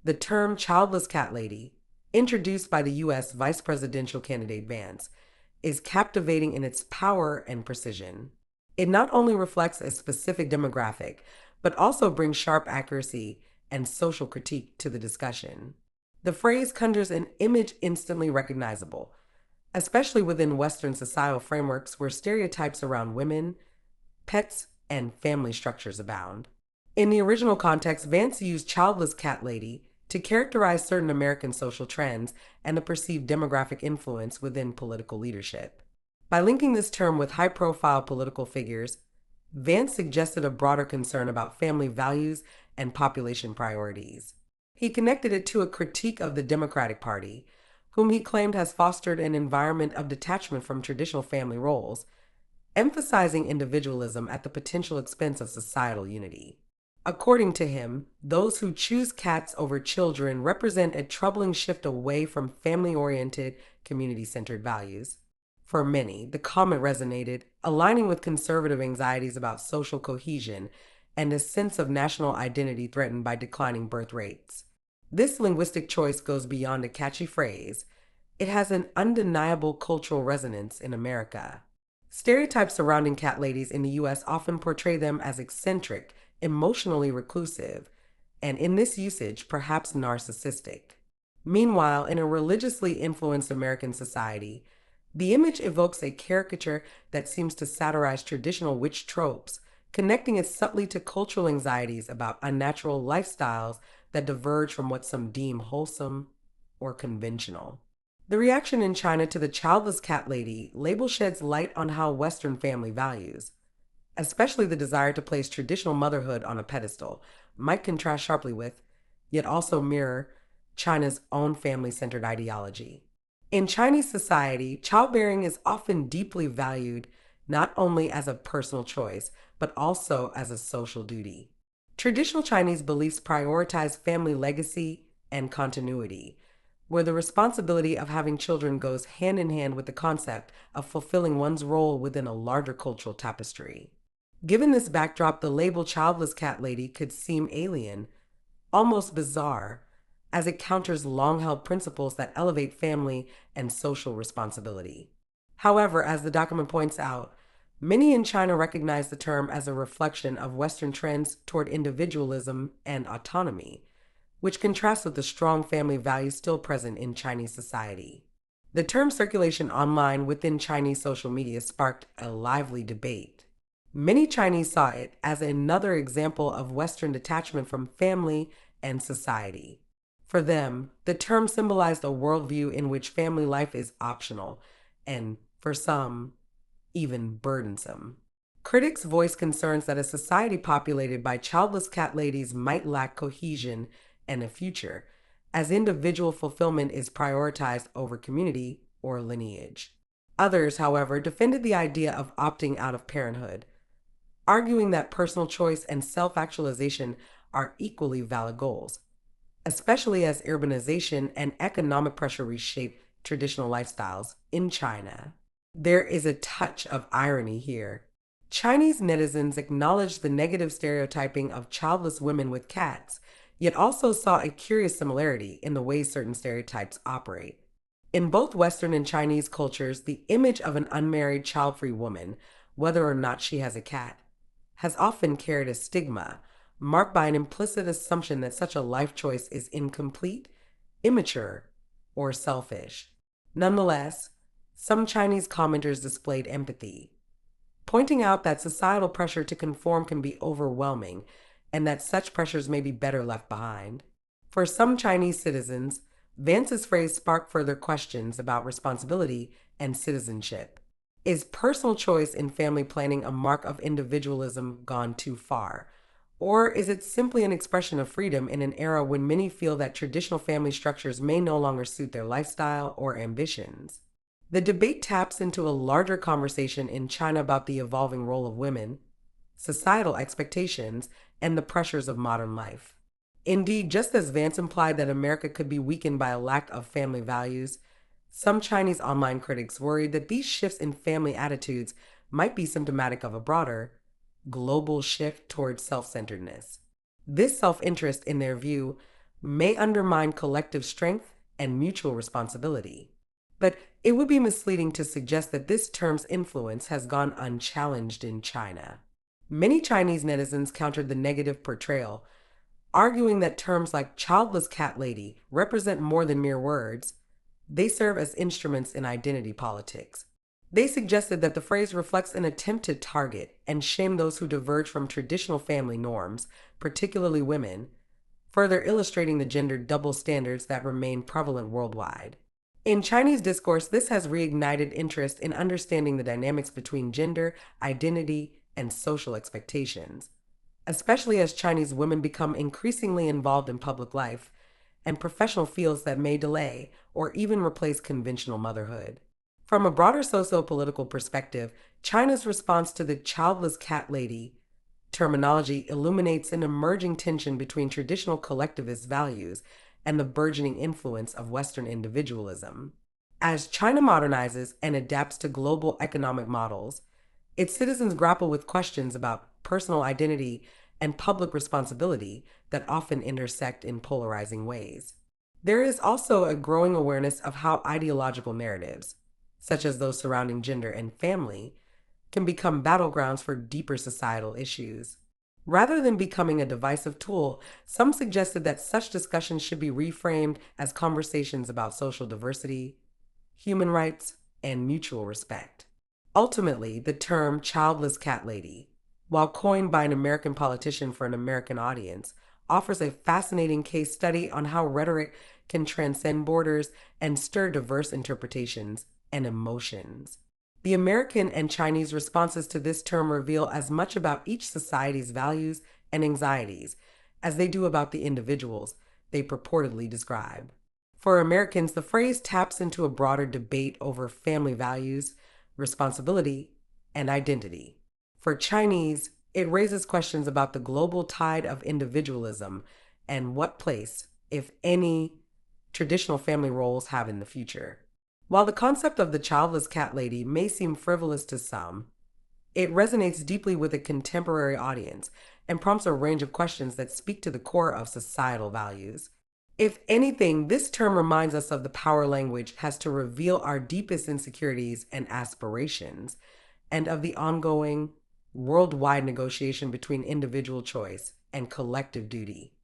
The term childless cat lady, introduced by the U.S. vice presidential candidate Vance, is captivating in its power and precision. It not only reflects a specific demographic, but also brings sharp accuracy and social critique to the discussion. The phrase conjures an image instantly recognizable, especially within Western societal frameworks where stereotypes around women, pets, and family structures abound. In the original context, Vance used childless cat lady to characterize certain American social trends and the perceived demographic influence within political leadership. By linking this term with high profile political figures, Vance suggested a broader concern about family values and population priorities. He connected it to a critique of the Democratic Party, whom he claimed has fostered an environment of detachment from traditional family roles, emphasizing individualism at the potential expense of societal unity. According to him, those who choose cats over children represent a troubling shift away from family oriented, community centered values. For many, the comment resonated, aligning with conservative anxieties about social cohesion and a sense of national identity threatened by declining birth rates. This linguistic choice goes beyond a catchy phrase. It has an undeniable cultural resonance in America. Stereotypes surrounding cat ladies in the U.S. often portray them as eccentric, emotionally reclusive, and in this usage, perhaps narcissistic. Meanwhile, in a religiously influenced American society, the image evokes a caricature that seems to satirize traditional witch tropes, connecting it subtly to cultural anxieties about unnatural lifestyles that diverge from what some deem wholesome or conventional. The reaction in China to the childless cat lady label sheds light on how Western family values, especially the desire to place traditional motherhood on a pedestal, might contrast sharply with, yet also mirror, China's own family centered ideology. In Chinese society, childbearing is often deeply valued not only as a personal choice, but also as a social duty. Traditional Chinese beliefs prioritize family legacy and continuity, where the responsibility of having children goes hand in hand with the concept of fulfilling one's role within a larger cultural tapestry. Given this backdrop, the label childless cat lady could seem alien, almost bizarre, as it counters long held principles that elevate family and social responsibility. However, as the document points out, many in China recognize the term as a reflection of Western trends toward individualism and autonomy, which contrasts with the strong family values still present in Chinese society. The term circulation online within Chinese social media sparked a lively debate. Many Chinese saw it as another example of Western detachment from family and society. For them, the term symbolized a worldview in which family life is optional and, for some, even burdensome. Critics voiced concerns that a society populated by childless cat ladies might lack cohesion and a future, as individual fulfillment is prioritized over community or lineage. Others, however, defended the idea of opting out of parenthood, arguing that personal choice and self actualization are equally valid goals, especially as urbanization and economic pressure reshape traditional lifestyles in China. There is a touch of irony here. Chinese netizens acknowledged the negative stereotyping of childless women with cats, yet also saw a curious similarity in the ways certain stereotypes operate. In both Western and Chinese cultures, the image of an unmarried, child-free woman, whether or not she has a cat, has often carried a stigma, marked by an implicit assumption that such a life choice is incomplete, immature, or selfish. Nonetheless, some Chinese commenters displayed empathy, pointing out that societal pressure to conform can be overwhelming and that such pressures may be better left behind. For some Chinese citizens, Vance's phrase sparked further questions about responsibility and citizenship. Is personal choice in family planning a mark of individualism gone too far? Or is it simply an expression of freedom in an era when many feel that traditional family structures may no longer suit their lifestyle or ambitions? The debate taps into a larger conversation in China about the evolving role of women, societal expectations, and the pressures of modern life. Indeed, just as Vance implied that America could be weakened by a lack of family values, some Chinese online critics worried that these shifts in family attitudes might be symptomatic of a broader, global shift towards self centeredness. This self interest, in their view, may undermine collective strength and mutual responsibility. But it would be misleading to suggest that this term's influence has gone unchallenged in China. Many Chinese netizens countered the negative portrayal, arguing that terms like childless cat lady represent more than mere words. They serve as instruments in identity politics. They suggested that the phrase reflects an attempt to target and shame those who diverge from traditional family norms, particularly women, further illustrating the gender double standards that remain prevalent worldwide. In Chinese discourse, this has reignited interest in understanding the dynamics between gender, identity, and social expectations, especially as Chinese women become increasingly involved in public life and professional fields that may delay or even replace conventional motherhood. From a broader socio-political perspective, China's response to the childless cat lady terminology illuminates an emerging tension between traditional collectivist values and the burgeoning influence of Western individualism. As China modernizes and adapts to global economic models, its citizens grapple with questions about personal identity and public responsibility that often intersect in polarizing ways. There is also a growing awareness of how ideological narratives, such as those surrounding gender and family, can become battlegrounds for deeper societal issues. Rather than becoming a divisive tool, some suggested that such discussions should be reframed as conversations about social diversity, human rights, and mutual respect. Ultimately, the term childless cat lady, while coined by an American politician for an American audience, offers a fascinating case study on how rhetoric can transcend borders and stir diverse interpretations and emotions. The American and Chinese responses to this term reveal as much about each society's values and anxieties as they do about the individuals they purportedly describe. For Americans, the phrase taps into a broader debate over family values, responsibility, and identity. For Chinese, it raises questions about the global tide of individualism and what place, if any, traditional family roles have in the future. While the concept of the childless cat lady may seem frivolous to some, it resonates deeply with a contemporary audience and prompts a range of questions that speak to the core of societal values. If anything, this term reminds us of the power language has to reveal our deepest insecurities and aspirations, and of the ongoing, worldwide negotiation between individual choice and collective duty.